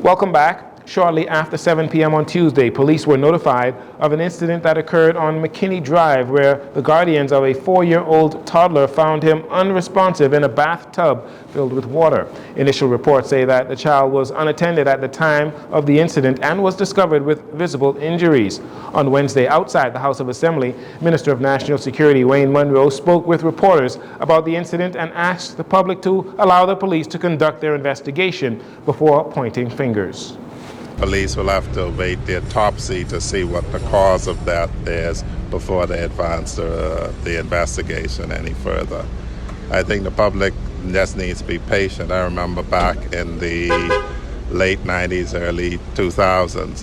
Welcome back. Shortly after 7 p.m. on Tuesday, police were notified of an incident that occurred on McKinney Drive where the guardians of a 4-year-old toddler found him unresponsive in a bathtub filled with water. Initial reports say that the child was unattended at the time of the incident and was discovered with visible injuries. On Wednesday, outside the House of Assembly, Minister of National Security Wayne Munro spoke with reporters about the incident and asked the public to allow the police to conduct their investigation before pointing fingers. Police will have to await the autopsy to see what the cause of death is before they advance the investigation any further. I think the public just needs to be patient. I remember back in the late 90s, early 2000s,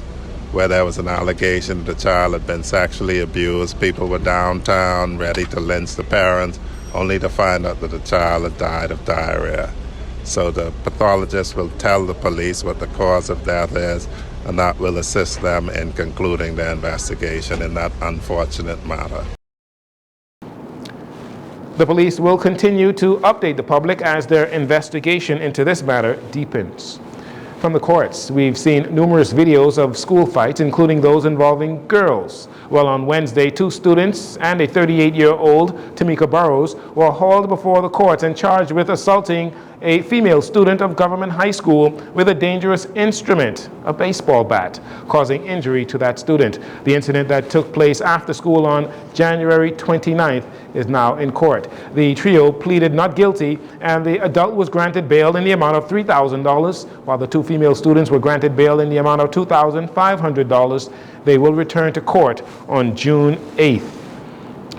where there was an allegation that the child had been sexually abused. People were downtown ready to lynch the parents, only to find out that the child had died of diarrhea. So the pathologist will tell the police what the cause of death is, and that will assist them in concluding their investigation in that unfortunate matter. The police will continue to update the public as their investigation into this matter deepens. From the courts, we've seen numerous videos of school fights, including those involving girls. Well, on Wednesday, 2 students and a 38-year-old, Tamika Burrows, were hauled before the courts and charged with assaulting a female student of Government High School with a dangerous instrument, a baseball bat, causing injury to that student. The incident that took place after school on January 29th is now in court. The trio pleaded not guilty, and the adult was granted bail in the amount of $3,000, while the 2 female students were granted bail in the amount of $2,500. They will return to court on June 8th.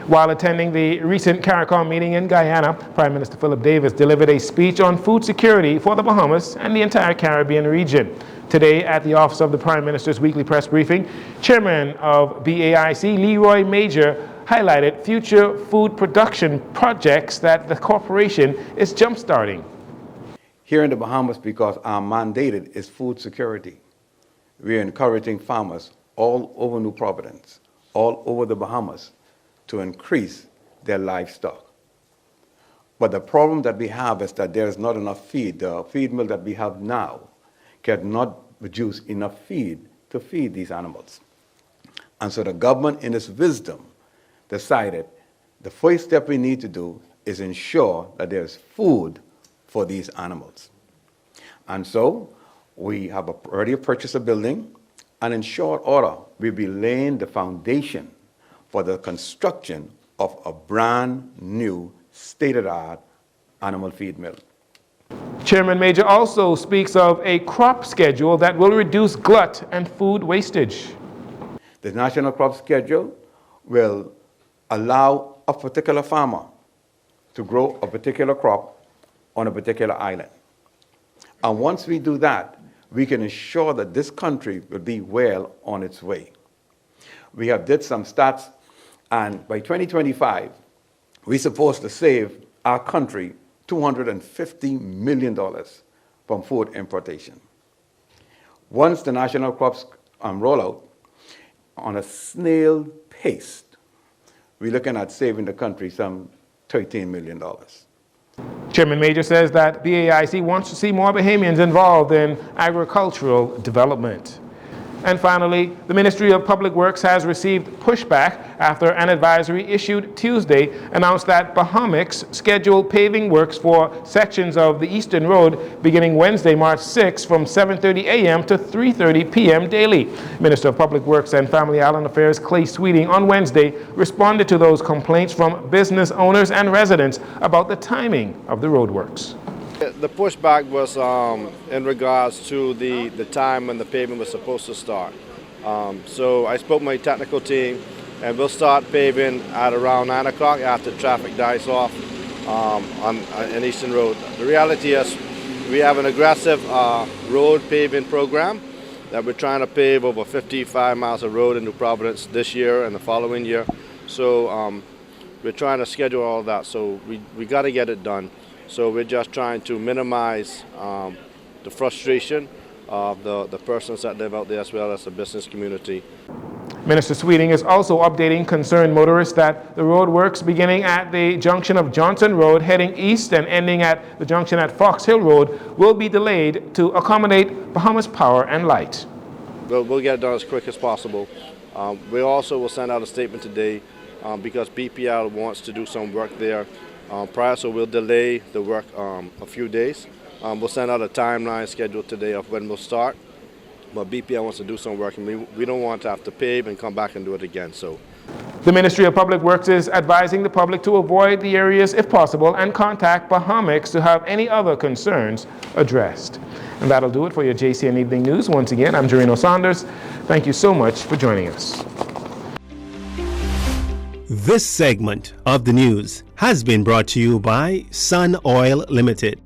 While attending the recent CARICOM meeting in Guyana, Prime Minister Philip Davis delivered a speech on food security for the Bahamas and the entire Caribbean region. Today, at the Office of the Prime Minister's weekly press briefing, Chairman of BAIC, Leroy Major, highlighted future food production projects that the corporation is jump-starting. Here in the Bahamas, because our mandate is food security, we are encouraging farmers all over New Providence, all over the Bahamas, to increase their livestock. But the problem that we have is that there is not enough feed. The feed mill that we have now cannot produce enough feed to feed these animals. And so the government, in its wisdom, decided the first step we need to do is ensure that there's food for these animals. And so we have already purchased a building, and in short order, we'll be laying the foundation for the construction of a brand new state-of-the-art animal feed mill. Chairman Major also speaks of a crop schedule that will reduce glut and food wastage. The national crop schedule will allow a particular farmer to grow a particular crop on a particular island. And once we do that, we can ensure that this country will be well on its way. We have did some stats, and by 2025, we're supposed to save our country $250 million from food importation. Once the national crops roll out, on a snail pace, we're looking at saving the country some $13 million. Chairman Major says that BAIC wants to see more Bahamians involved in agricultural development. And finally, the Ministry of Public Works has received pushback after an advisory issued Tuesday announced that Bahamics scheduled paving works for sections of the Eastern Road beginning Wednesday, March 6 from 7:30 a.m. to 3:30 p.m. daily. Minister of Public Works and Family Island Affairs Clay Sweeting on Wednesday responded to those complaints from business owners and residents about the timing of the roadworks. The pushback was in regards to the time when the paving was supposed to start. So I spoke to my technical team, and we'll start paving at around 9 o'clock after traffic dies off on Eastern Road. The reality is we have an aggressive road paving program that we're trying to pave over 55 miles of road in New Providence this year and the following year. So we're trying to schedule all of that, so we got to get it done. So we're just trying to minimize the frustration of the persons that live out there as well as the business community. Minister Sweeting is also updating concerned motorists that the road works beginning at the junction of Johnson Road heading east and ending at the junction at Fox Hill Road will be delayed to accommodate Bahamas Power and Light. We'll get it done as quick as possible. We also will send out a statement today because BPL wants to do some work there prior, so we'll delay the work a few days. We'll send out a timeline schedule today of when we'll start. But BPL wants to do some work, and we don't want to have to pave and come back and do it again. So, the Ministry of Public Works is advising the public to avoid the areas if possible and contact Bahamics to have any other concerns addressed. And that'll do it for your JCN Evening News. Once again, I'm Jarino Saunders. Thank you so much for joining us. This segment of the news has been brought to you by Sun Oil Limited.